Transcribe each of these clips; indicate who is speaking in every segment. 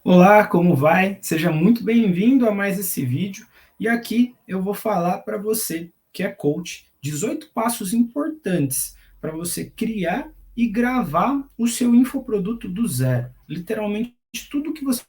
Speaker 1: Olá, como vai? Seja muito bem-vindo a mais esse vídeo. E aqui eu vou falar para você que é coach 18 passos importantes para você criar e gravar o seu infoproduto do zero. Literalmente tudo que você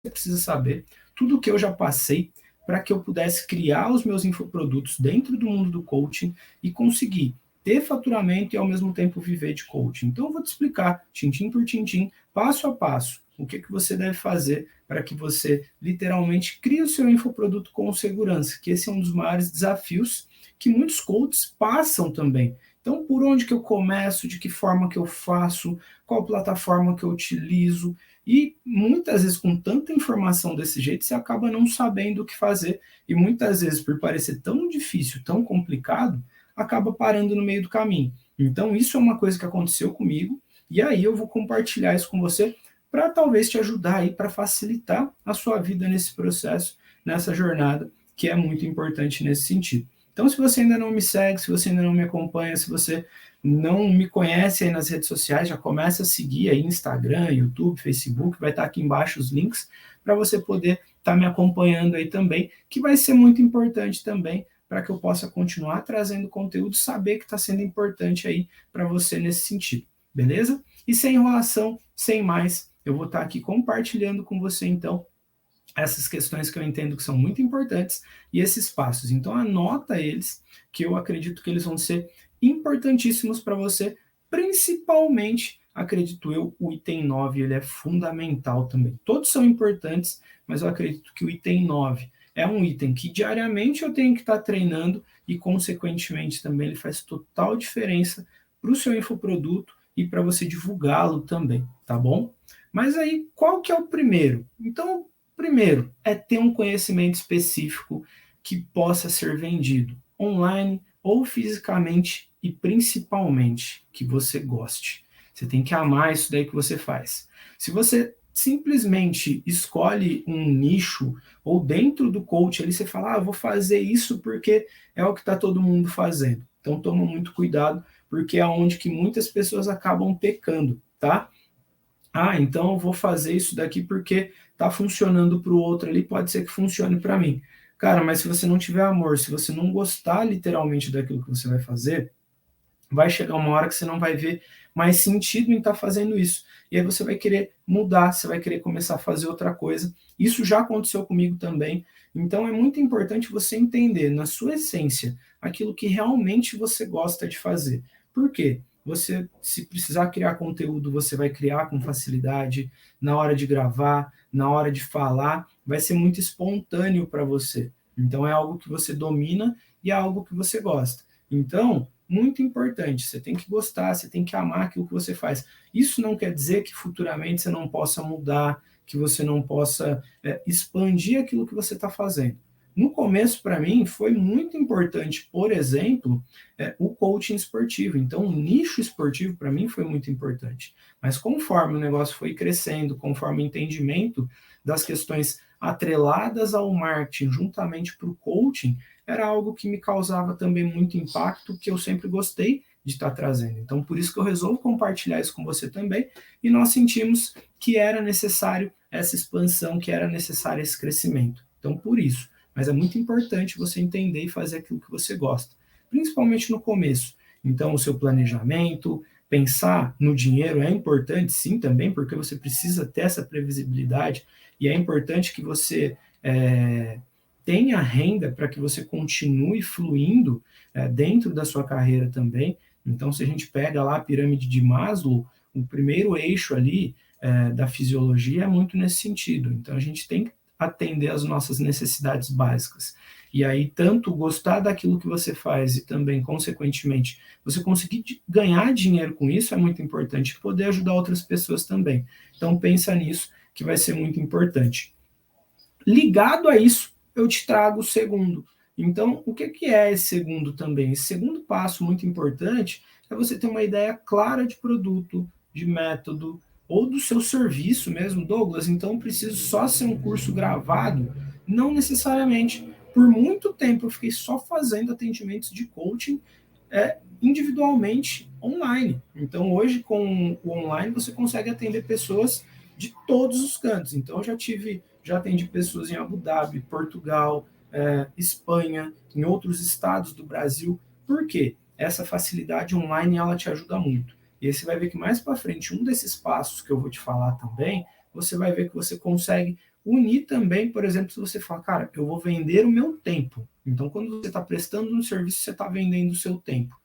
Speaker 1: precisa saber, tudo que eu já passei para que eu pudesse criar os meus infoprodutos dentro do mundo do coaching e conseguir ter faturamento e ao mesmo tempo viver de coaching. Então eu vou te explicar, tintim por tintim, passo a passo, o que você deve fazer para que você literalmente crie o seu infoproduto com segurança, que esse é um dos maiores desafios que muitos coaches passam também. Então, por onde que eu começo, de que forma que eu faço, qual plataforma que eu utilizo, e muitas vezes com tanta informação desse jeito, você acaba não sabendo o que fazer, e muitas vezes por parecer tão difícil, tão complicado, acaba parando no meio do caminho. Então, isso é uma coisa que aconteceu comigo, e aí eu vou compartilhar isso com você para talvez te ajudar aí, para facilitar a sua vida nesse processo, nessa jornada, que é muito importante nesse sentido. Então, se você ainda não me segue, se você ainda não me acompanha, se você não me conhece aí nas redes sociais, já começa a seguir aí Instagram, YouTube, Facebook, vai estar aqui embaixo os links para você poder estar me acompanhando aí também, que vai ser muito importante também para que eu possa continuar trazendo conteúdo, saber que está sendo importante aí para você nesse sentido, beleza? E sem enrolação, sem mais, eu vou estar aqui compartilhando com você então essas questões que eu entendo que são muito importantes e esses passos. Então anota eles, que eu acredito que eles vão ser importantíssimos para você, principalmente, acredito eu, o item 9, ele é fundamental também. Todos são importantes, mas eu acredito que o item 9 é um item que diariamente eu tenho que estar treinando e, consequentemente, também ele faz total diferença para o seu infoproduto e para você divulgá-lo também, tá bom? Mas aí, qual que é o primeiro? Então, primeiro, é ter um conhecimento específico que possa ser vendido online ou fisicamente e principalmente que você goste. Você tem que amar isso daí que você faz. Se você simplesmente escolhe um nicho ou dentro do coach ali você fala, eu vou fazer isso porque é o que está todo mundo fazendo. Então toma muito cuidado porque é onde que muitas pessoas acabam pecando, tá? Então eu vou fazer isso daqui porque tá funcionando para o outro ali, pode ser que funcione para mim. Cara, mas se você não tiver amor, se você não gostar literalmente daquilo que você vai fazer, vai chegar uma hora que você não vai ver mais sentido em estar fazendo isso. E aí você vai querer mudar, você vai querer começar a fazer outra coisa. Isso já aconteceu comigo também. Então é muito importante você entender, na sua essência, aquilo que realmente você gosta de fazer. Por quê? Você, se precisar criar conteúdo, você vai criar com facilidade, na hora de gravar, na hora de falar, vai ser muito espontâneo para você. Então é algo que você domina e é algo que você gosta. Então, muito importante, você tem que gostar, você tem que amar aquilo que você faz. Isso não quer dizer que futuramente você não possa mudar, que você não possa expandir aquilo que você está fazendo. No começo, para mim, foi muito importante, por exemplo, o coaching esportivo. Então, o nicho esportivo, para mim, foi muito importante. Mas conforme o negócio foi crescendo, conforme o entendimento das questões atreladas ao marketing, juntamente para o coaching, era algo que me causava também muito impacto, que eu sempre gostei de estar trazendo. Então, por isso que eu resolvo compartilhar isso com você também, e nós sentimos que era necessário essa expansão, que era necessário esse crescimento. Então, por isso. Mas é muito importante você entender e fazer aquilo que você gosta, principalmente no começo. Então, o seu planejamento, pensar no dinheiro é importante, sim, também, porque você precisa ter essa previsibilidade, e é importante que você tenha renda para que você continue fluindo dentro da sua carreira também. Então, se a gente pega lá a pirâmide de Maslow, o primeiro eixo ali da fisiologia é muito nesse sentido. Então, a gente tem que atender às nossas necessidades básicas. E aí, tanto gostar daquilo que você faz e também, consequentemente, você conseguir ganhar dinheiro com isso é muito importante, poder ajudar outras pessoas também. Então, pensa nisso, que vai ser muito importante. Ligado a isso, eu te trago o segundo. Então, o que é esse segundo também? Esse segundo passo muito importante é você ter uma ideia clara de produto, de método, ou do seu serviço mesmo, Douglas. Então, preciso só ser um curso gravado? Não necessariamente. Por muito tempo, eu fiquei só fazendo atendimentos de coaching individualmente online. Então, hoje, com o online, você consegue atender pessoas de todos os cantos. Então, já atendi pessoas em Abu Dhabi, Portugal, Espanha, em outros estados do Brasil. Por quê? Essa facilidade online, ela te ajuda muito. E aí você vai ver que mais para frente, um desses passos que eu vou te falar também, você vai ver que você consegue unir também, por exemplo, se você fala, cara, eu vou vender o meu tempo. Então, quando você está prestando um serviço, você está vendendo o seu tempo.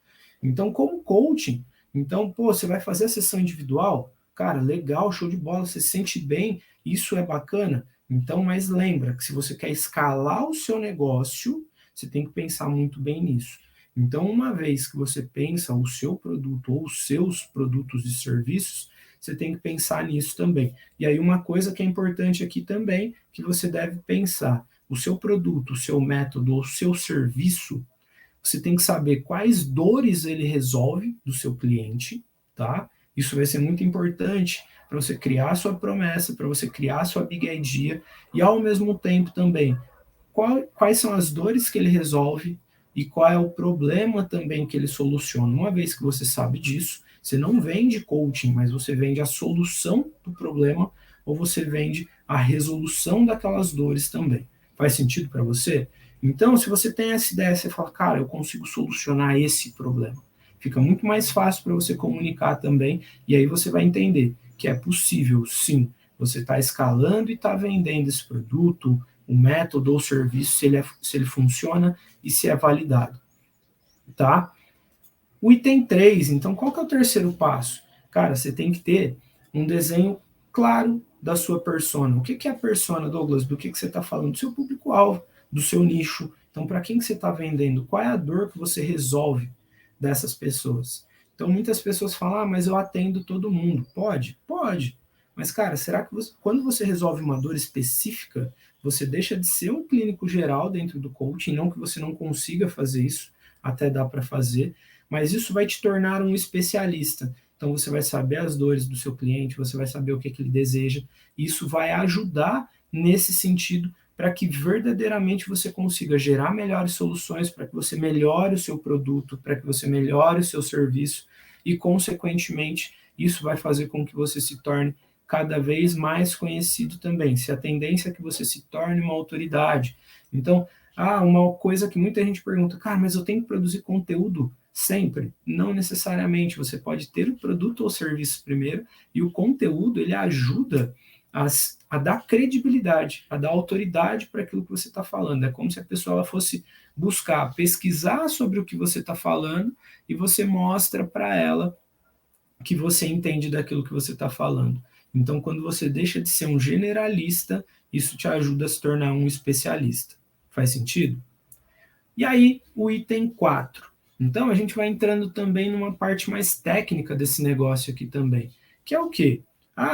Speaker 1: Então, como coaching, então, pô, você vai fazer a sessão individual, cara, legal, show de bola, você se sente bem, isso é bacana. Então, mas lembra que se você quer escalar o seu negócio, você tem que pensar muito bem nisso. Então, uma vez que você pensa o seu produto ou os seus produtos e serviços, você tem que pensar nisso também. E aí, uma coisa que é importante aqui também, que você deve pensar, o seu produto, o seu método, o seu serviço, você tem que saber quais dores ele resolve do seu cliente, tá? Isso vai ser muito importante para você criar a sua promessa, para você criar a sua big idea e ao mesmo tempo também quais são as dores que ele resolve e qual é o problema também que ele soluciona. Uma vez que você sabe disso, você não vende coaching, mas você vende a solução do problema ou você vende a resolução daquelas dores também. Faz sentido para você? Então, se você tem essa ideia, você fala, cara, eu consigo solucionar esse problema. Fica muito mais fácil para você comunicar também, e aí você vai entender que é possível, sim, você está escalando e está vendendo esse produto, o método ou serviço, se ele funciona e se é validado. Tá? O item 3, então, qual que é o terceiro passo? Cara, você tem que ter um desenho claro da sua persona. O que é a persona, Douglas? Do que você está falando? Do seu público-alvo, do seu nicho. Então, para quem que você está vendendo? Qual é a dor que você resolve dessas pessoas? Então, muitas pessoas falam, mas eu atendo todo mundo. Pode? Pode. Mas, cara, será que quando você resolve uma dor específica, você deixa de ser um clínico geral dentro do coaching, não que você não consiga fazer isso, até dá para fazer, mas isso vai te tornar um especialista. Então, você vai saber as dores do seu cliente, você vai saber o que ele deseja, e isso vai ajudar nesse sentido para que verdadeiramente você consiga gerar melhores soluções, para que você melhore o seu produto, para que você melhore o seu serviço, e, consequentemente, isso vai fazer com que você se torne cada vez mais conhecido também. Se a tendência é que você se torne uma autoridade. Então, uma coisa que muita gente pergunta, cara, mas eu tenho que produzir conteúdo sempre? Não necessariamente. Você pode ter o produto ou serviço primeiro, e o conteúdo, ele ajuda a dar credibilidade, a dar autoridade para aquilo que você está falando. É como se a pessoa ela fosse buscar, pesquisar sobre o que você está falando, e você mostra para ela que você entende daquilo que você está falando. Então, quando você deixa de ser um generalista, isso te ajuda a se tornar um especialista. Faz sentido? E aí, o item 4. Então, a gente vai entrando também numa parte mais técnica desse negócio aqui também, que é o quê?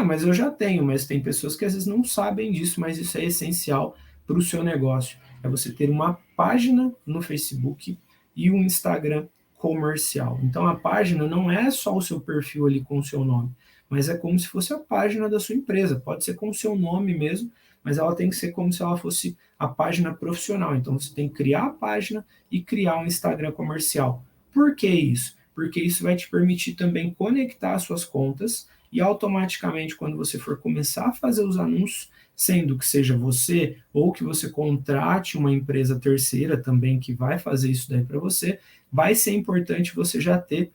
Speaker 1: Mas eu já tenho, mas tem pessoas que às vezes não sabem disso, mas isso é essencial para o seu negócio. É você ter uma página no Facebook e um Instagram comercial. Então, a página não é só o seu perfil ali com o seu nome, mas é como se fosse a página da sua empresa. Pode ser com o seu nome mesmo, mas ela tem que ser como se ela fosse a página profissional. Então, você tem que criar a página e criar um Instagram comercial. Por que isso? Porque isso vai te permitir também conectar as suas contas e automaticamente, quando você for começar a fazer os anúncios, sendo que seja você ou que você contrate uma empresa terceira também que vai fazer isso daí para você, vai ser importante você já ter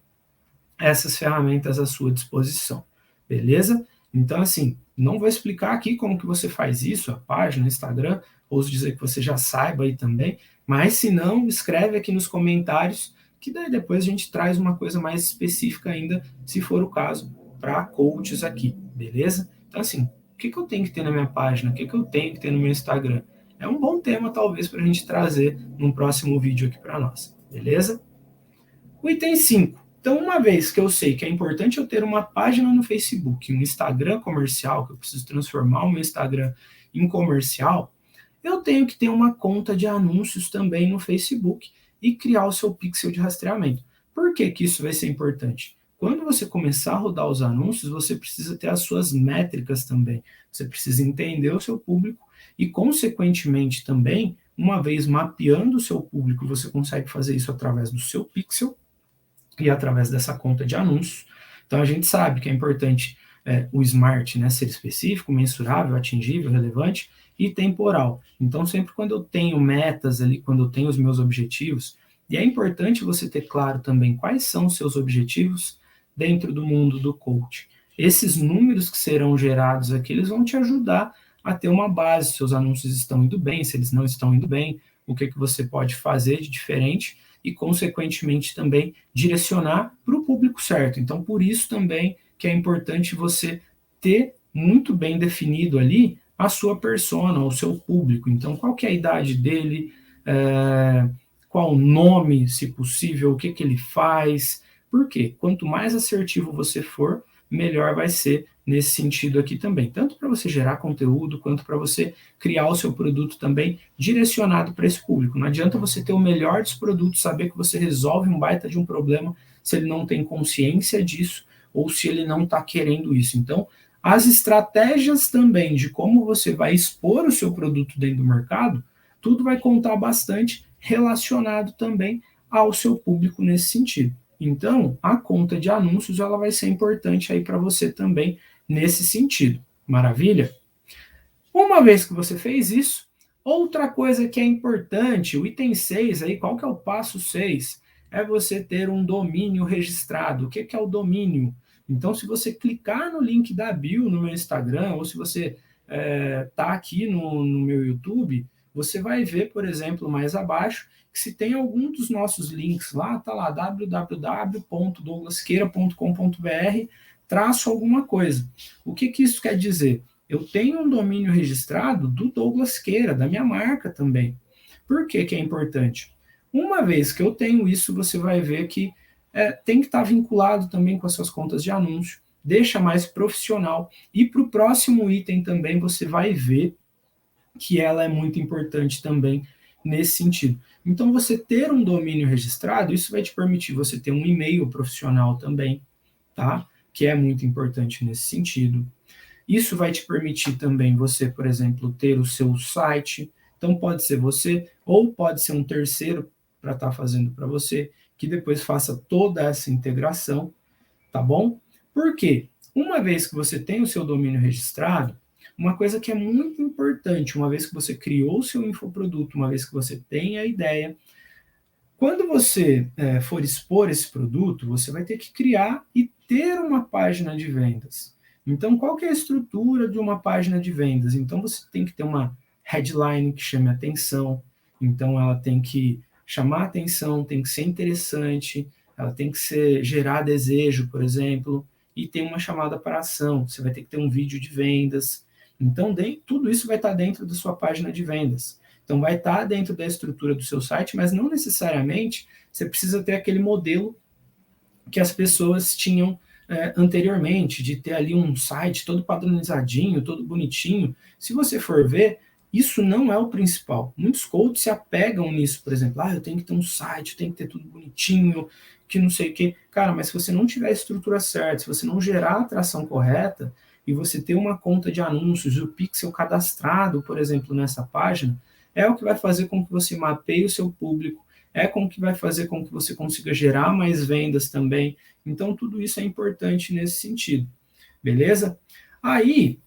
Speaker 1: essas ferramentas à sua disposição, beleza? Então, assim, não vou explicar aqui como que você faz isso, a página, Instagram, ouso dizer que você já saiba aí também, mas se não, escreve aqui nos comentários, que daí depois a gente traz uma coisa mais específica ainda, se for o caso, para coaches aqui, beleza? Então, assim, o que eu tenho que ter na minha página? O que eu tenho que ter no meu Instagram? É um bom tema, talvez, para a gente trazer num próximo vídeo aqui para nós, beleza? O item 5. Então, uma vez que eu sei que é importante eu ter uma página no Facebook, um Instagram comercial, que eu preciso transformar o meu Instagram em comercial, eu tenho que ter uma conta de anúncios também no Facebook e criar o seu pixel de rastreamento. Por que que isso vai ser importante? Quando você começar a rodar os anúncios, você precisa ter as suas métricas também. Você precisa entender o seu público e, consequentemente, também, uma vez mapeando o seu público, você consegue fazer isso através do seu pixel e através dessa conta de anúncios. Então, a gente sabe que é importante o SMART, né, ser específico, mensurável, atingível, relevante e temporal. Então, sempre quando eu tenho metas ali, quando eu tenho os meus objetivos, e é importante você ter claro também quais são os seus objetivos dentro do mundo do coach. Esses números que serão gerados aqui, eles vão te ajudar a ter uma base, se seus anúncios estão indo bem, se eles não estão indo bem, o que você pode fazer de diferente e, consequentemente, também direcionar para o público certo. Então, por isso também que é importante você ter muito bem definido ali a sua persona, o seu público. Então, qual que é a idade dele, qual o nome, se possível, o que ele faz. Por quê? Quanto mais assertivo você for, melhor vai ser nesse sentido aqui também, tanto para você gerar conteúdo, quanto para você criar o seu produto também direcionado para esse público. Não adianta você ter o melhor dos produtos, saber que você resolve um baita de um problema, se ele não tem consciência disso, ou se ele não está querendo isso. Então, as estratégias também de como você vai expor o seu produto dentro do mercado, tudo vai contar bastante relacionado também ao seu público nesse sentido. Então, a conta de anúncios ela vai ser importante aí para você também nesse sentido. Maravilha? Uma vez que você fez isso, outra coisa que é importante, o item 6 aí, qual que é o passo 6? É você ter um domínio registrado. O que é o domínio? Então, se você clicar no link da bio no meu Instagram, ou se você tá aqui no meu YouTube, você vai ver, por exemplo, mais abaixo, que se tem algum dos nossos links lá, tá lá, www.douglasqueira.com.br, traço alguma coisa. O que isso quer dizer? Eu tenho um domínio registrado do Douglas Queira, da minha marca também. Por que é importante? Uma vez que eu tenho isso, você vai ver que tem que estar vinculado também com as suas contas de anúncio, deixa mais profissional. E para o próximo item também você vai ver que ela é muito importante também nesse sentido. Então, você ter um domínio registrado, isso vai te permitir você ter um e-mail profissional também, tá? Que é muito importante nesse sentido. Isso vai te permitir também você, por exemplo, ter o seu site. Então, pode ser você ou pode ser um terceiro para estar fazendo para você, que depois faça toda essa integração, tá bom? Por quê? Uma vez que você tem o seu domínio registrado, uma coisa que é muito importante, uma vez que você criou o seu infoproduto, uma vez que você tem a ideia, quando você for expor esse produto, você vai ter que criar e ter uma página de vendas. Então, qual que é a estrutura de uma página de vendas? Então, você tem que ter uma headline que chame atenção. Então, ela tem que chamar atenção, tem que ser interessante, ela tem que gerar desejo, por exemplo, e tem uma chamada para ação. Você vai ter que ter um vídeo de vendas. Então, tudo isso vai estar dentro da sua página de vendas. Então, vai estar dentro da estrutura do seu site, mas não necessariamente você precisa ter aquele modelo que as pessoas tinham anteriormente, de ter ali um site todo padronizadinho, todo bonitinho. Se você for ver, isso não é o principal. Muitos coaches se apegam nisso, por exemplo, eu tenho que ter um site, tem que ter tudo bonitinho, que não sei o quê. Cara, mas se você não tiver a estrutura certa, se você não gerar a atração correta, e você ter uma conta de anúncios, o pixel cadastrado, por exemplo, nessa página, é o que vai fazer com que você mapeie o seu público, é com que vai fazer com que você consiga gerar mais vendas também. Então, tudo isso é importante nesse sentido. Beleza? Aí,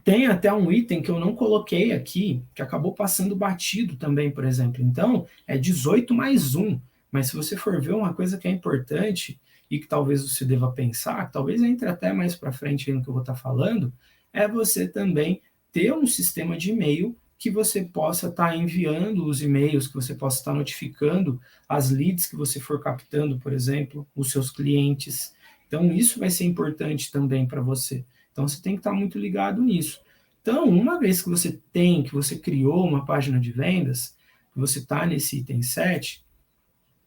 Speaker 1: tem até um item que eu não coloquei aqui, que acabou passando batido também, por exemplo. Então, é 18 mais 1. Mas se você for ver uma coisa que é importante e que talvez você deva pensar, talvez entre até mais para frente no que eu vou estar falando, é você também ter um sistema de e-mail que você possa estar enviando os e-mails, que você possa estar notificando as leads que você for captando, por exemplo, os seus clientes. Então, isso vai ser importante também para você. Então, você tem que estar muito ligado nisso. Então, uma vez que você criou uma página de vendas, que você está nesse item 7,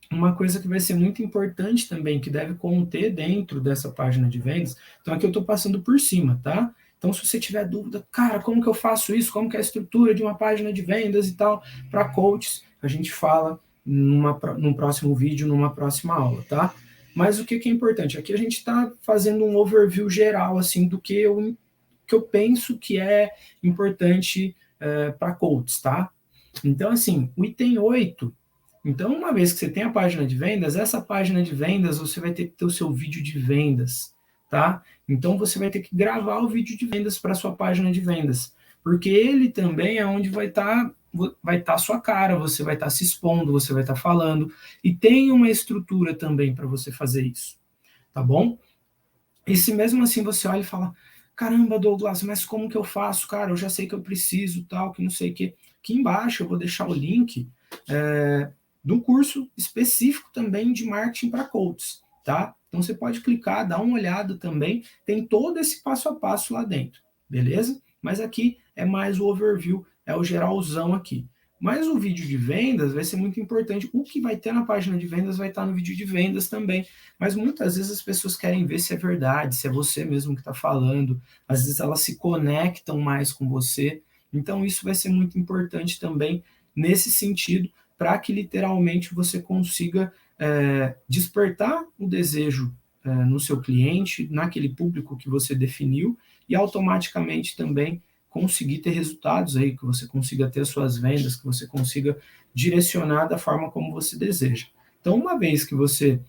Speaker 1: uma coisa que vai ser muito importante também, que deve conter dentro dessa página de vendas, então aqui eu estou passando por cima, tá? Então, se você tiver dúvida, cara, como que eu faço isso? Como que é a estrutura de uma página de vendas e tal, para coaches, a gente fala num próximo vídeo, numa próxima aula, tá? Mas o que é importante? Aqui a gente está fazendo um overview geral, assim, do que eu penso que é importante para coaches, tá? Então, assim, o item 8, então, uma vez que você tem a página de vendas, essa página de vendas, você vai ter que ter o seu vídeo de vendas, tá? Então você vai ter que gravar o vídeo de vendas para sua página de vendas, porque ele também é onde vai estar a sua cara, você vai estar se expondo, você vai estar falando, e tem uma estrutura também para você fazer isso, tá bom? E se mesmo assim você olha e fala, caramba, Douglas, mas como que eu faço? Cara, eu já sei que eu preciso, tal, que não sei o quê. Aqui embaixo eu vou deixar o link do curso específico também de marketing para coaches, tá? Então você pode clicar, dar uma olhada também, tem todo esse passo a passo lá dentro, beleza? Mas aqui é mais o overview, é o geralzão aqui. Mas o vídeo de vendas vai ser muito importante. O que vai ter na página de vendas vai estar no vídeo de vendas também. Mas muitas vezes as pessoas querem ver se é verdade, se é você mesmo que está falando. Às vezes elas se conectam mais com você. Então isso vai ser muito importante também nesse sentido, para que literalmente você consiga despertar o desejo no seu cliente, naquele público que você definiu, e automaticamente também conseguir ter resultados aí, que você consiga ter as suas vendas, que você consiga direcionar da forma como você deseja. Então, uma vez que você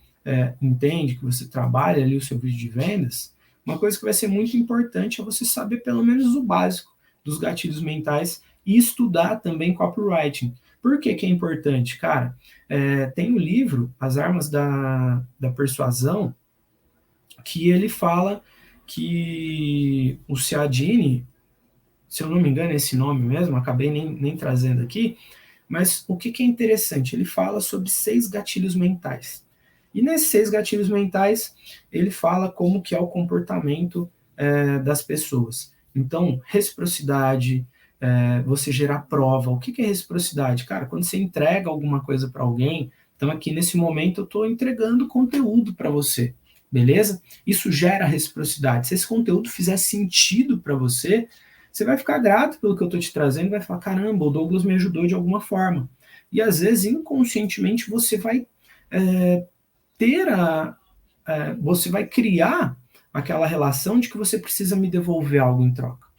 Speaker 1: entende, que você trabalha ali o seu vídeo de vendas, uma coisa que vai ser muito importante é você saber pelo menos o básico dos gatilhos mentais e estudar também copywriting. Por que que é importante? Cara, tem o livro As Armas da Persuasão, que ele fala que o Cialdini, se eu não me engano é esse nome mesmo, acabei nem trazendo aqui, mas o que que é interessante? Ele fala sobre 6 gatilhos mentais. E nesses 6 gatilhos mentais, ele fala como que é o comportamento das pessoas. Então, reciprocidade, você gerar prova. O que que é reciprocidade? Cara, quando você entrega alguma coisa para alguém, então aqui nesse momento eu estou entregando conteúdo para você, beleza? Isso gera reciprocidade. Se esse conteúdo fizer sentido para você, você vai ficar grato pelo que eu estou te trazendo, vai falar, caramba, o Douglas me ajudou de alguma forma. E às vezes, inconscientemente, você vai ter você vai criar aquela relação de que você precisa me devolver algo em troca.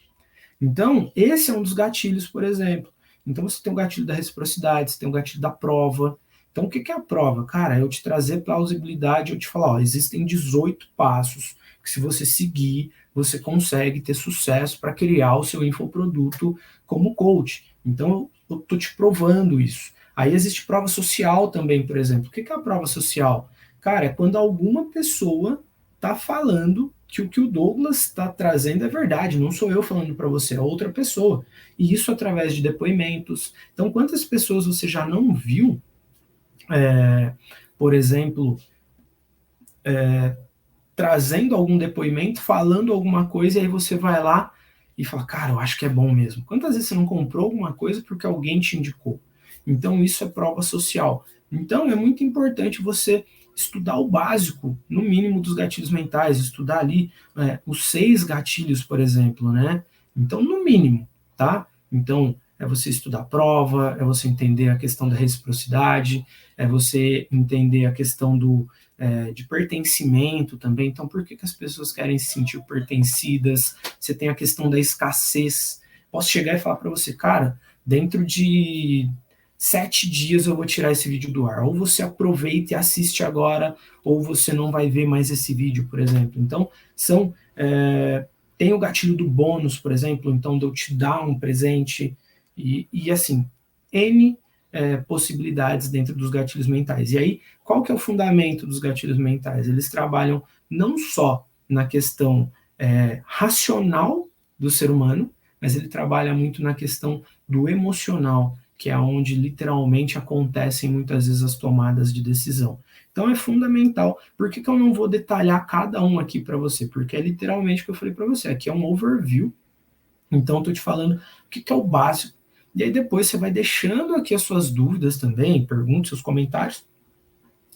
Speaker 1: Então, esse é um dos gatilhos, por exemplo. Então, você tem o gatilho da reciprocidade, você tem o gatilho da prova. Então, o que é a prova? Cara, eu te trazer plausibilidade, eu te falar, ó, existem 18 passos que se você seguir, você consegue ter sucesso para criar o seu infoproduto como coach. Então, eu estou te provando isso. Aí existe prova social também, por exemplo. O que é a prova social? Cara, é quando alguma pessoa está falando que o que o Douglas está trazendo é verdade, não sou eu falando para você, é outra pessoa. E isso através de depoimentos. Então, quantas pessoas você já não viu, por exemplo, trazendo algum depoimento, falando alguma coisa, e aí você vai lá e fala, cara, eu acho que é bom mesmo. Quantas vezes você não comprou alguma coisa porque alguém te indicou? Então, isso é prova social. Então, é muito importante você estudar o básico, no mínimo, dos gatilhos mentais, estudar ali os 6 gatilhos, por exemplo, né? Então, no mínimo, tá? Então, é você estudar a prova, é você entender a questão da reciprocidade, é você entender a questão de pertencimento também. Então, por que as pessoas querem se sentir pertencidas? Você tem a questão da escassez. Posso chegar e falar para você, cara, dentro de 7 dias eu vou tirar esse vídeo do ar. Ou você aproveita e assiste agora, ou você não vai ver mais esse vídeo, por exemplo. Então, tem o gatilho do bônus, por exemplo, então de eu te dar um presente, e assim, N possibilidades dentro dos gatilhos mentais. E aí, qual que é o fundamento dos gatilhos mentais? Eles trabalham não só na questão racional do ser humano, mas ele trabalha muito na questão do emocional, que é onde literalmente acontecem muitas vezes as tomadas de decisão. Então é fundamental. Por que eu não vou detalhar cada um aqui para você? Porque é literalmente o que eu falei para você. Aqui é um overview. Então eu estou te falando o que é o básico. E aí depois você vai deixando aqui as suas dúvidas também, perguntas, seus comentários,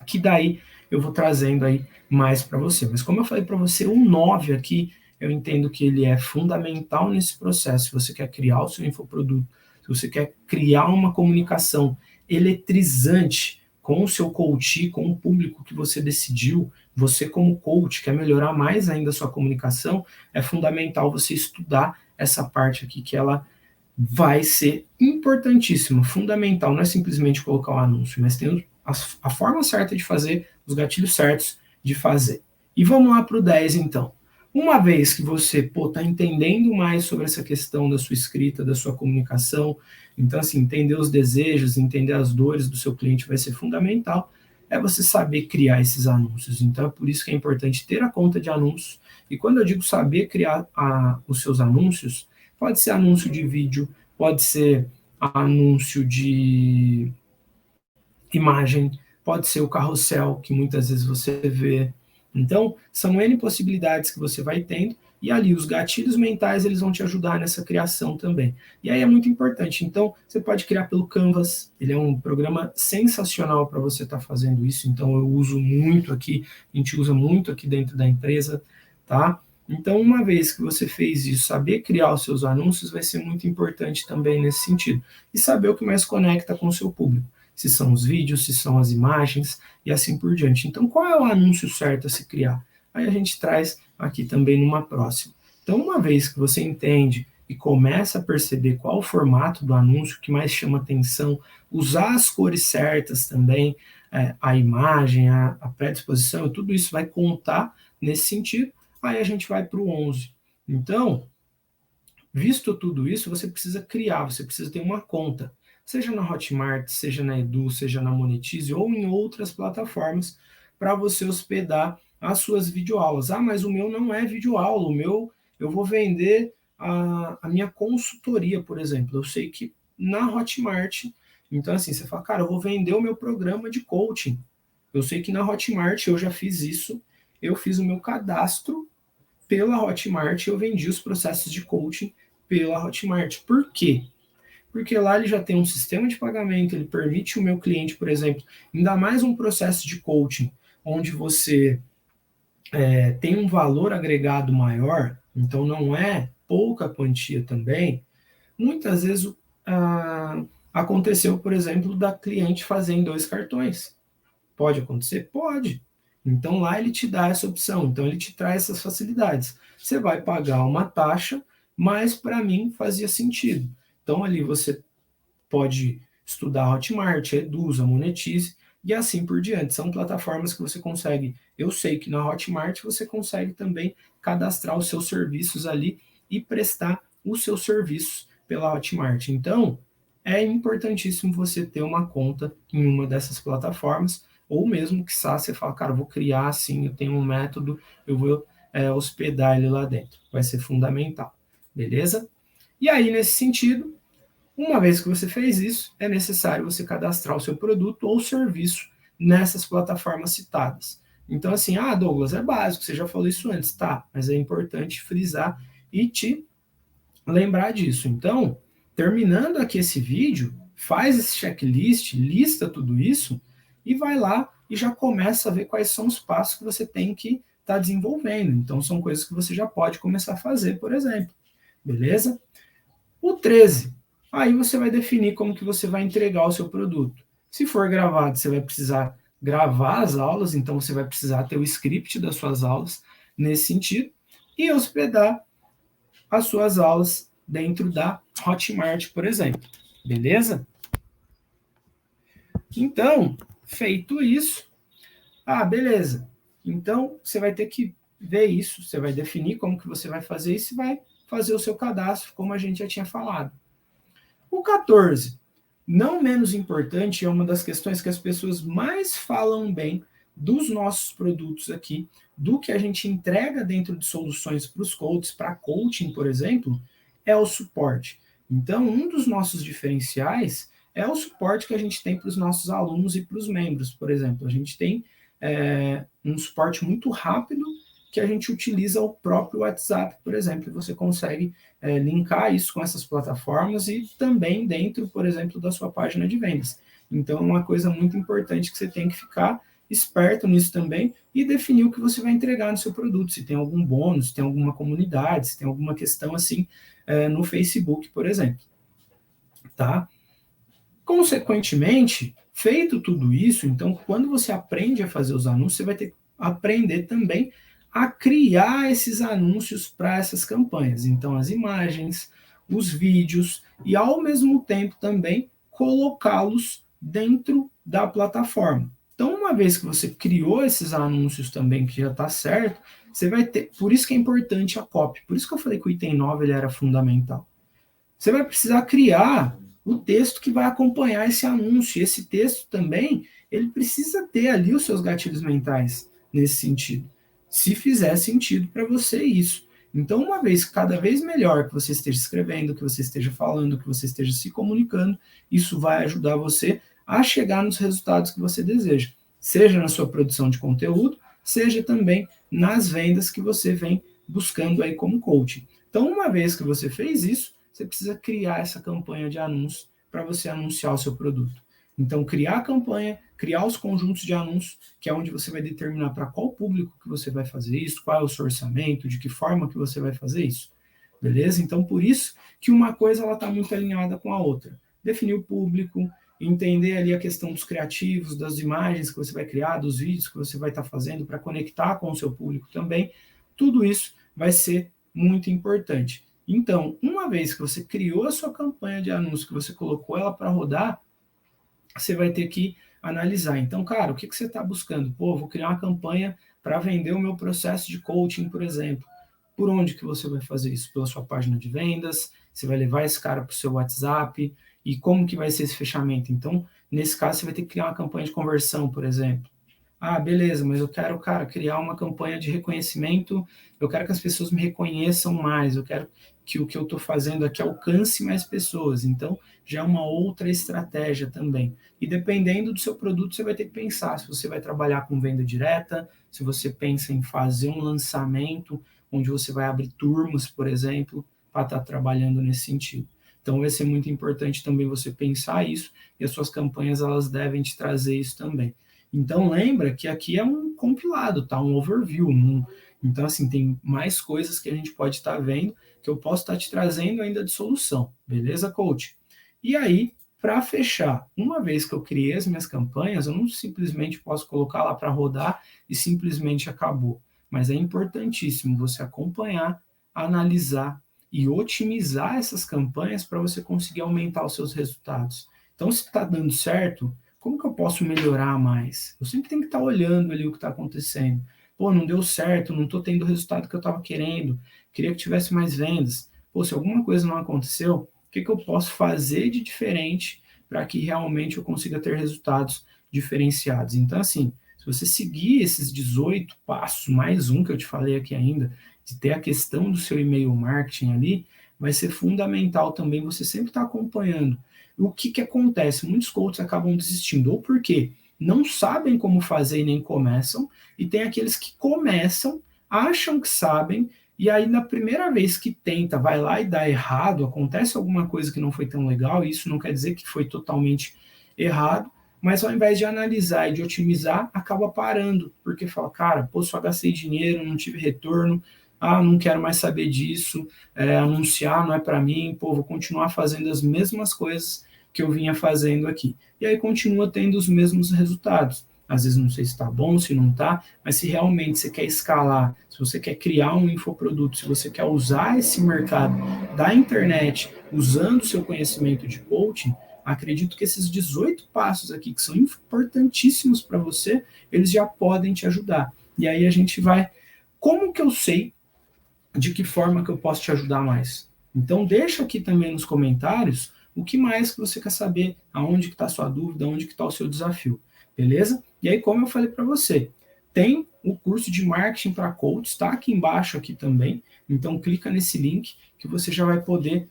Speaker 1: que daí eu vou trazendo aí mais para você. Mas como eu falei para você, o 9 aqui, eu entendo que ele é fundamental nesse processo. Se você quer criar o seu infoproduto, se você quer criar uma comunicação eletrizante com o seu coach, com o público que você decidiu, você como coach quer melhorar mais ainda a sua comunicação, é fundamental você estudar essa parte aqui, que ela vai ser importantíssima, fundamental. Não é simplesmente colocar o anúncio, mas tem a forma certa de fazer, os gatilhos certos de fazer. E vamos lá para o 10, então. Uma vez que você está entendendo mais sobre essa questão da sua escrita, da sua comunicação, então, assim, entender os desejos, entender as dores do seu cliente vai ser fundamental, é você saber criar esses anúncios. Então, é por isso que é importante ter a conta de anúncios. E quando eu digo saber criar os seus anúncios, pode ser anúncio de vídeo, pode ser anúncio de imagem, pode ser o carrossel, que muitas vezes você vê. Então, são N possibilidades que você vai tendo, e ali os gatilhos mentais, eles vão te ajudar nessa criação também. E aí é muito importante. Então, você pode criar pelo Canvas, ele é um programa sensacional para você estar fazendo isso, então eu uso muito aqui, a gente usa muito aqui dentro da empresa, tá? Então, uma vez que você fez isso, saber criar os seus anúncios vai ser muito importante também nesse sentido. E saber o que mais conecta com o seu público, se são os vídeos, se são as imagens e assim por diante. Então, qual é o anúncio certo a se criar? Aí a gente traz aqui também numa próxima. Então, uma vez que você entende e começa a perceber qual o formato do anúncio que mais chama atenção, usar as cores certas também, a imagem, a predisposição, tudo isso vai contar nesse sentido, aí a gente vai para o 11. Então, visto tudo isso, você precisa criar, você precisa ter uma conta, seja na Hotmart, seja na Edu, seja na Monetize ou em outras plataformas, para você hospedar as suas videoaulas. Ah, mas o meu não é videoaula, o meu eu vou vender a minha consultoria, por exemplo. Eu sei que na Hotmart, então assim, você fala, cara, eu vou vender o meu programa de coaching. Eu sei que na Hotmart eu já fiz isso, eu fiz o meu cadastro pela Hotmart, eu vendi os processos de coaching pela Hotmart. Por quê? Porque lá ele já tem um sistema de pagamento, ele permite o meu cliente, por exemplo, ainda mais um processo de coaching, onde você tem um valor agregado maior, então não é pouca quantia também. Muitas vezes aconteceu, por exemplo, da cliente fazer em 2 cartões. Pode acontecer? Pode. Então lá ele te dá essa opção, então ele te traz essas facilidades. Você vai pagar uma taxa, mas para mim fazia sentido. Então ali você pode estudar a Hotmart, a Eduz, a Monetize e assim por diante. São plataformas que você consegue. Eu sei que na Hotmart você consegue também cadastrar os seus serviços ali e prestar os seus serviços pela Hotmart. Então, é importantíssimo você ter uma conta em uma dessas plataformas, ou mesmo que você fala, cara, eu vou criar assim, eu tenho um método, eu vou hospedar ele lá dentro. Vai ser fundamental, beleza? E aí, nesse sentido, uma vez que você fez isso, é necessário você cadastrar o seu produto ou serviço nessas plataformas citadas. Então, assim, Douglas, é básico, você já falou isso antes, tá, mas é importante frisar e te lembrar disso. Então, terminando aqui esse vídeo, faz esse checklist, lista tudo isso e vai lá e já começa a ver quais são os passos que você tem que estar desenvolvendo. Então, são coisas que você já pode começar a fazer, por exemplo. Beleza? O 13, aí você vai definir como que você vai entregar o seu produto. Se for gravado, você vai precisar gravar as aulas, então você vai precisar ter o script das suas aulas nesse sentido e hospedar as suas aulas dentro da Hotmart, por exemplo. Beleza? Então, feito isso, beleza. Então, você vai ter que ver isso, você vai definir como que você vai fazer isso e vai fazer o seu cadastro, como a gente já tinha falado. O 14, não menos importante, é uma das questões que as pessoas mais falam bem dos nossos produtos aqui, do que a gente entrega dentro de soluções para os coaches, para coaching, por exemplo, é o suporte. Então, um dos nossos diferenciais é o suporte que a gente tem para os nossos alunos e para os membros, por exemplo. A gente tem um suporte muito rápido que a gente utiliza o próprio WhatsApp, por exemplo, e você consegue linkar isso com essas plataformas e também dentro, por exemplo, da sua página de vendas. Então, é uma coisa muito importante que você tem que ficar esperto nisso também e definir o que você vai entregar no seu produto, se tem algum bônus, se tem alguma comunidade, se tem alguma questão assim no Facebook, por exemplo. Tá? Consequentemente, feito tudo isso, então, quando você aprende a fazer os anúncios, você vai ter que aprender também a criar esses anúncios para essas campanhas. Então, as imagens, os vídeos e, ao mesmo tempo, também colocá-los dentro da plataforma. Então, uma vez que você criou esses anúncios também, que já está certo, você vai ter, por isso que é importante a copy, por isso que eu falei que o item 9 ele era fundamental. Você vai precisar criar o texto que vai acompanhar esse anúncio, e esse texto também, ele precisa ter ali os seus gatilhos mentais nesse sentido, se fizer sentido para você isso. Então, uma vez, cada vez melhor que você esteja escrevendo, que você esteja falando, que você esteja se comunicando, isso vai ajudar você a chegar nos resultados que você deseja, seja na sua produção de conteúdo, seja também nas vendas que você vem buscando aí como coaching. Então, uma vez que você fez isso, você precisa criar essa campanha de anúncios para você anunciar o seu produto. Então, criar a campanha, criar os conjuntos de anúncios, que é onde você vai determinar para qual público que você vai fazer isso, qual é o seu orçamento, de que forma que você vai fazer isso. Beleza? Então, por isso que uma coisa ela está muito alinhada com a outra. Definir o público, entender ali a questão dos criativos, das imagens que você vai criar, dos vídeos que você vai estar fazendo para conectar com o seu público também. Tudo isso vai ser muito importante. Então, uma vez que você criou a sua campanha de anúncio, que você colocou ela para rodar, você vai ter que analisar. Então, cara, o que você está buscando? Pô, vou criar uma campanha para vender o meu processo de coaching, por exemplo. Por onde que você vai fazer isso? Pela sua página de vendas? Você vai levar esse cara para o seu WhatsApp? E como que vai ser esse fechamento? Então, nesse caso, você vai ter que criar uma campanha de conversão, por exemplo. Ah, beleza, mas eu quero, cara, criar uma campanha de reconhecimento, eu quero que as pessoas me reconheçam mais, eu quero que o que eu estou fazendo aqui alcance mais pessoas. Então, já é uma outra estratégia também. E dependendo do seu produto, você vai ter que pensar se você vai trabalhar com venda direta, se você pensa em fazer um lançamento, onde você vai abrir turmas, por exemplo, para estar trabalhando nesse sentido. Então, vai ser muito importante também você pensar isso, e as suas campanhas, elas devem te trazer isso também. Então, lembra que aqui é um compilado, tá? Um overview. Então, assim, tem mais coisas que a gente pode estar vendo, que eu posso estar te trazendo ainda de solução. Beleza, coach? E aí, para fechar, uma vez que eu criei as minhas campanhas, eu não simplesmente posso colocar lá para rodar e simplesmente acabou. Mas é importantíssimo você acompanhar, analisar e otimizar essas campanhas para você conseguir aumentar os seus resultados. Então, se está dando certo, como que eu posso melhorar mais? Eu sempre tenho que estar olhando ali o que está acontecendo. Pô, não deu certo, não estou tendo o resultado que eu estava querendo, queria que tivesse mais vendas. Pô, se alguma coisa não aconteceu, o que eu posso fazer de diferente para que realmente eu consiga ter resultados diferenciados? Então, assim, se você seguir esses 18 passos, mais um que eu te falei aqui ainda, de ter a questão do seu e-mail marketing ali, vai ser fundamental também você sempre estar acompanhando. O que acontece? Muitos coaches acabam desistindo, ou porque não sabem como fazer e nem começam, e tem aqueles que começam, acham que sabem, e aí na primeira vez que tenta, vai lá e dá errado, acontece alguma coisa que não foi tão legal, e isso não quer dizer que foi totalmente errado, mas ao invés de analisar e de otimizar, acaba parando, porque fala, cara, pô, só gastei dinheiro, não tive retorno, não quero mais saber disso, anunciar não é para mim, pô, vou continuar fazendo as mesmas coisas que eu vinha fazendo aqui. E aí continua tendo os mesmos resultados. Às vezes não sei se está bom, se não está, mas se realmente você quer escalar, se você quer criar um infoproduto, se você quer usar esse mercado da internet, usando o seu conhecimento de coaching, acredito que esses 18 passos aqui, que são importantíssimos para você, eles já podem te ajudar. E aí a gente vai... Como que eu sei de que forma que eu posso te ajudar mais? Então deixa aqui também nos comentários o que mais que você quer saber, aonde que está a sua dúvida, onde que está o seu desafio, beleza? E aí, como eu falei para você, tem o curso de marketing para coaches, está aqui embaixo aqui também, então clica nesse link que você já vai poder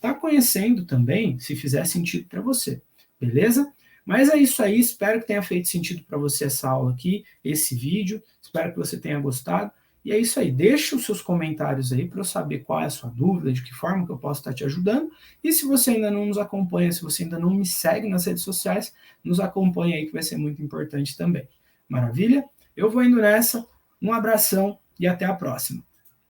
Speaker 1: tá conhecendo também, se fizer sentido para você, beleza? Mas é isso aí, espero que tenha feito sentido para você essa aula aqui, esse vídeo, espero que você tenha gostado. E é isso aí, deixa os seus comentários aí para eu saber qual é a sua dúvida, de que forma que eu posso estar te ajudando. E se você ainda não nos acompanha, se você ainda não me segue nas redes sociais, nos acompanha aí que vai ser muito importante também. Maravilha? Eu vou indo nessa, um abração e até a próxima.